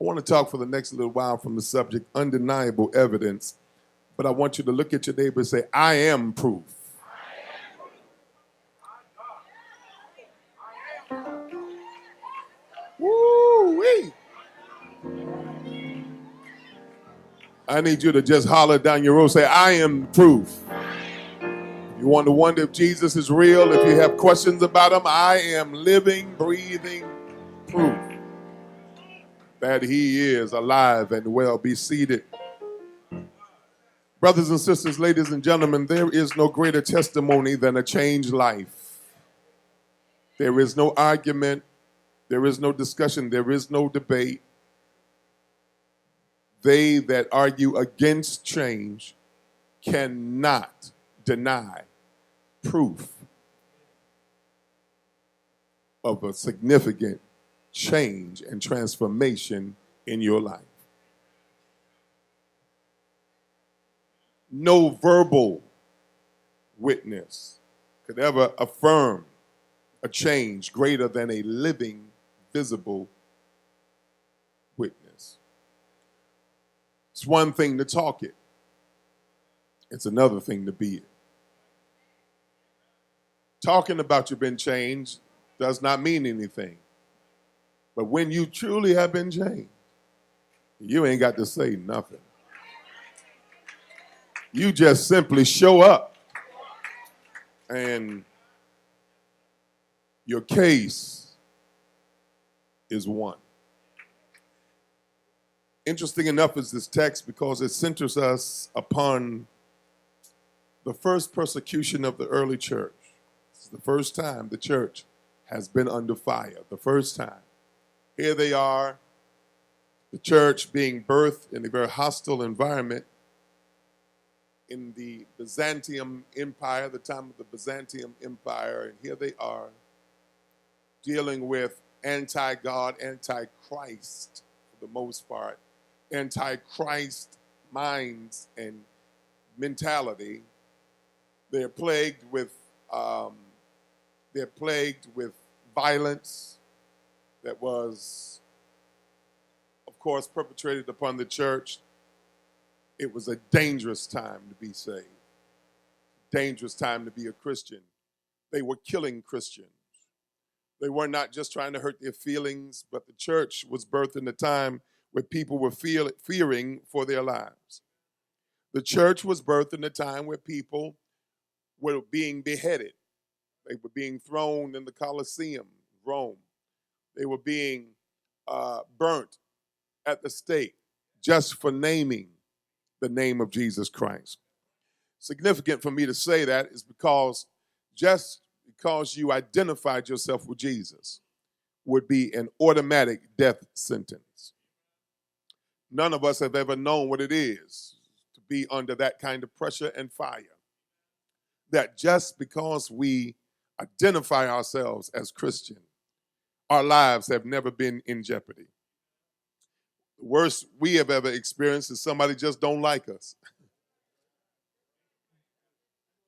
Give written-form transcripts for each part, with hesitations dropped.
I want to talk for the next little while from the subject, undeniable evidence. But I want you to look at your neighbor and say, I am proof. Woo-wee. I need you to just holler down your road, say, I am proof. You want to wonder if Jesus is real, if you have questions about him, I am living, breathing proof that he is alive and well. Be seated. Brothers and sisters, ladies and gentlemen, there is no greater testimony than a changed life. There is no argument. There is no discussion. There is no debate. They that argue against change cannot deny proof of a significant change and transformation in your life. No verbal witness could ever affirm a change greater than a living, visible witness. It's one thing to talk it. It's another thing to be it. Talking about you've been changed does not mean anything. But when you truly have been changed, you ain't got to say nothing. You just simply show up and your case is won. Interesting enough is this text because it centers us upon the first persecution of the early church. It's the first time the church has been under fire, the first time. Here they are, the church being birthed in a very hostile environment in the Byzantium Empire, the time of the Byzantium Empire, and here they are dealing with anti-God, anti-Christ for the most part, anti-Christ minds and mentality. They're plagued with violence that was, of course, perpetrated upon the church. It was a dangerous time to be saved, dangerous time to be a Christian. They were killing Christians. They were not just trying to hurt their feelings, but the church was birthed in a time where people were fearing for their lives. The church was birthed in a time where people were being beheaded. They were being thrown in the Colosseum, Rome. They were being burnt at the stake just for naming the name of Jesus Christ. Significant for me to say that is because just because you identified yourself with Jesus would be an automatic death sentence. None of us have ever known what it is to be under that kind of pressure and fire. That just because we identify ourselves as Christian, our lives have never been in jeopardy. The worst we have ever experienced is somebody just don't like us.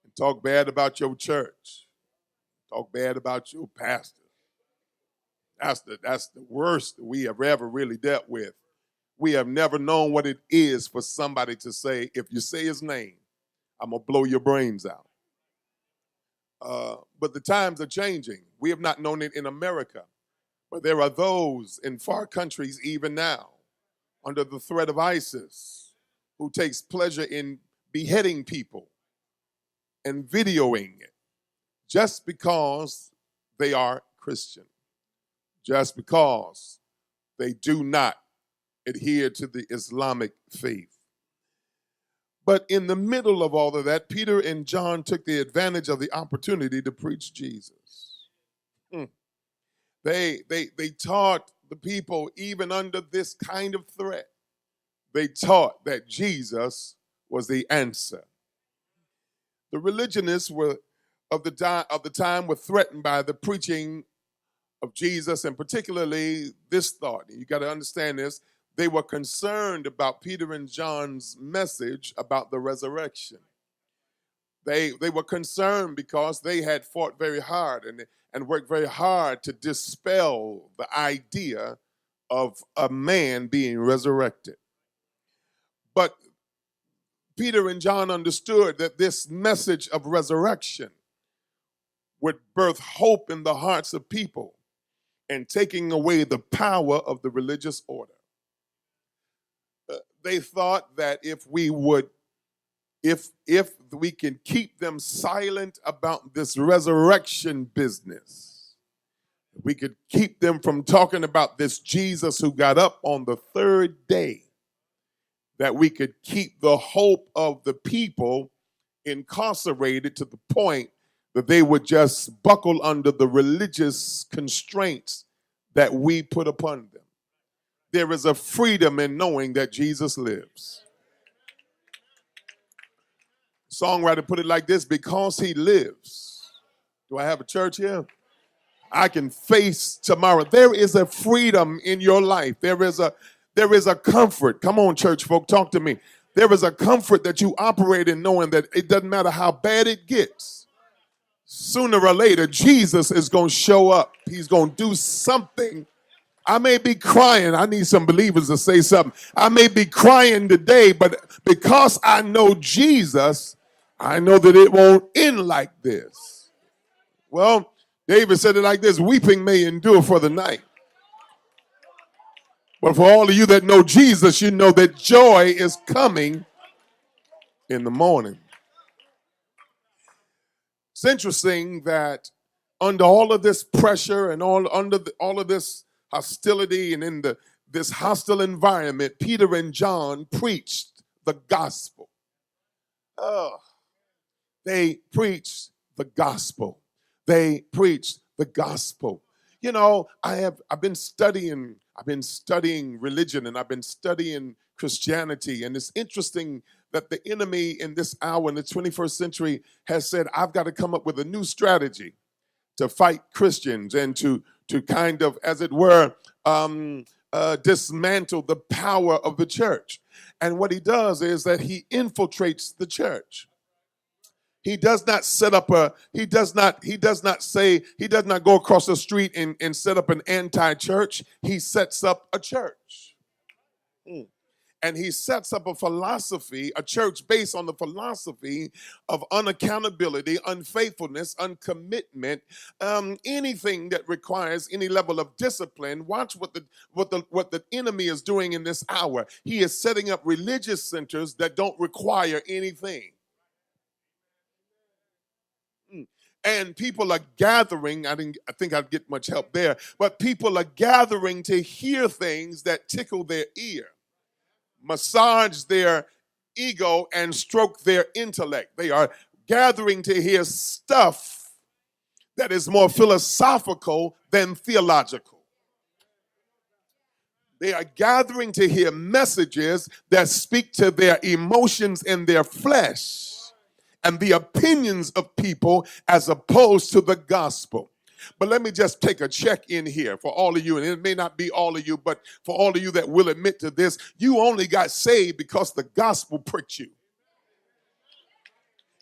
And talk bad about your church. Talk bad about your pastor. That's the worst that we have ever really dealt with. We have never known what it is for somebody to say, if you say his name, I'm going to blow your brains out. But the times are changing. We have not known it in America. But there are those in far countries even now, under the threat of ISIS, who takes pleasure in beheading people and videoing it just because they are Christian, just because they do not adhere to the Islamic faith. But in the middle of all of that, Peter and John took the advantage of the opportunity to preach Jesus. They taught the people, even under this kind of threat, they taught that Jesus was the answer. The religionists of the time were threatened by the preaching of Jesus, and particularly this thought. You got to understand this. They were concerned about Peter and John's message about the resurrection. They were concerned because they had fought very hard and worked very hard to dispel the idea of a man being resurrected. But Peter and John understood that this message of resurrection would birth hope in the hearts of people and taking away the power of the religious order. They thought that if we can keep them silent about this resurrection business, we could keep them from talking about this Jesus who got up on the third day, that we could keep the hope of the people incarcerated to the point that they would just buckle under the religious constraints that we put upon them. There is a freedom in knowing that Jesus lives. Songwriter put it like this: because he lives. Do I have a church here? I can face tomorrow. There is a freedom in your life. There is a comfort. Come on, church folk, talk to me. There is a comfort that you operate in knowing that it doesn't matter how bad it gets. Sooner or later, Jesus is going to show up. He's going to do something. I may be crying. I need some believers to say something. I may be crying today, but because I know Jesus, I know that it won't end like this. Well, David said it like this: weeping may endure for the night. But for all of you that know Jesus, you know that joy is coming in the morning. It's interesting that under all of this pressure and all of this hostility and in this hostile environment, Peter and John preached the gospel. They preached the gospel. They preached the gospel. You know, I've been studying religion, and I've been studying Christianity, and it's interesting that the enemy in this hour in the 21st century has said, I've got to come up with a new strategy to fight Christians and to kind of, as it were, dismantle the power of the church. And what he does is that he infiltrates the church. He does not set up he does not go across the street and set up an anti-church. He sets up a church. And he sets up a philosophy, a church based on the philosophy of unaccountability, unfaithfulness, uncommitment, anything that requires any level of discipline. Watch what the enemy is doing in this hour. He is setting up religious centers that don't require anything. And people are gathering. I think I'd get much help there, but people are gathering to hear things that tickle their ear, massage their ego, and stroke their intellect. They are gathering to hear stuff that is more philosophical than theological. They are gathering to hear messages that speak to their emotions and their flesh and the opinions of people as opposed to the gospel. But let me just take a check in here for all of you, and it may not be all of you, but for all of you that will admit to this, you only got saved because the gospel pricked you.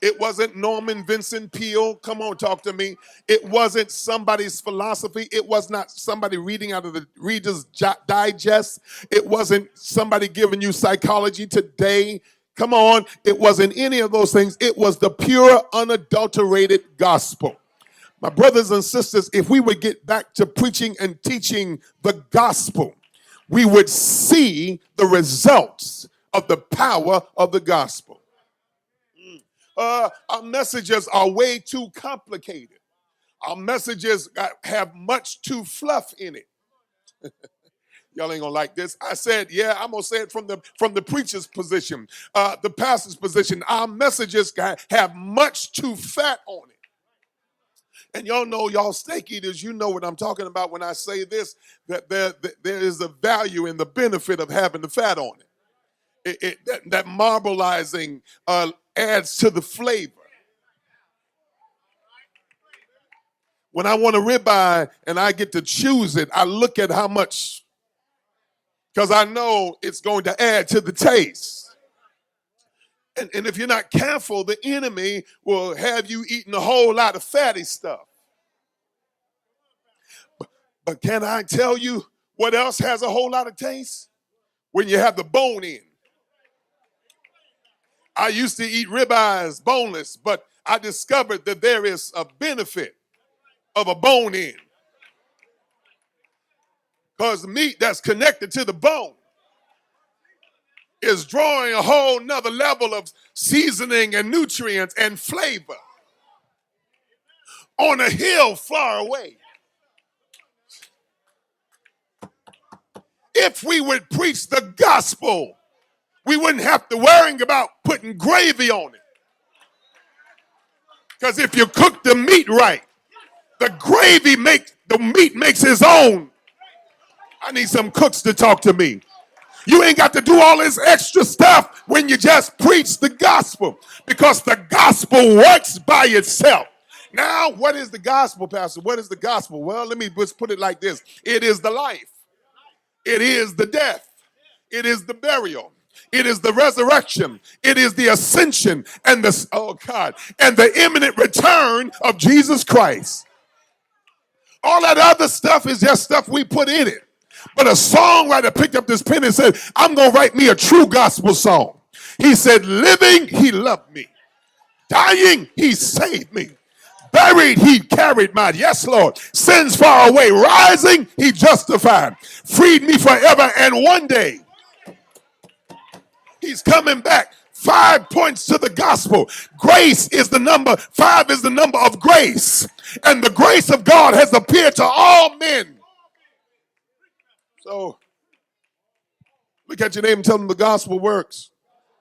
It wasn't Norman Vincent Peale. Come on, talk to me. It wasn't somebody's philosophy. It was not somebody reading out of the Reader's Digest. It wasn't somebody giving you Psychology Today. Come on. It wasn't any of those things. It was the pure, unadulterated gospel. My brothers and sisters, if we would get back to preaching and teaching the gospel, we would see the results of the power of the gospel. Our messages are way too complicated. Our messages have much too fluff in it. Y'all ain't gonna like this. I said, yeah, I'm gonna say it from the preacher's position, the pastor's position. Our messages have much too fat on it. And y'all know, y'all steak eaters, you know what I'm talking about when I say this, that there is a value in the benefit of having the fat on it. That marbleizing adds to the flavor. When I want a ribeye and I get to choose it, I look at how much, because I know it's going to add to the taste. And if you're not careful, the enemy will have you eating a whole lot of fatty stuff. But can I tell you, What else has a whole lot of taste? When you have the bone in. I used to eat ribeyes boneless, but I discovered that there is a benefit of a bone in. Because the meat that's connected to the bone is drawing a whole nother level of seasoning and nutrients and flavor on a hill far away. If we would preach the gospel, we wouldn't have to worry about putting gravy on it. Because if you cook the meat right, the meat makes its own. I need some cooks to talk to me. You ain't got to do all this extra stuff when you just preach the gospel, because the gospel works by itself. Now, what is the gospel, Pastor? What is the gospel? Well, let me just put it like this. It is the life. It is the death. It is the burial. It is the resurrection. It is the ascension and the imminent return of Jesus Christ. All that other stuff is just stuff we put in it. But a songwriter picked up this pen and said, I'm going to write me a true gospel song. He said, living, he loved me. Dying, he saved me. Buried, he carried mine. Yes, Lord. Sins far away. Rising, he justified. Freed me forever. And one day, he's coming back. 5 points to the gospel. Grace is the number. 5 is the number of grace. And the grace of God has appeared to all men. So, look at your neighbor and tell them the gospel works.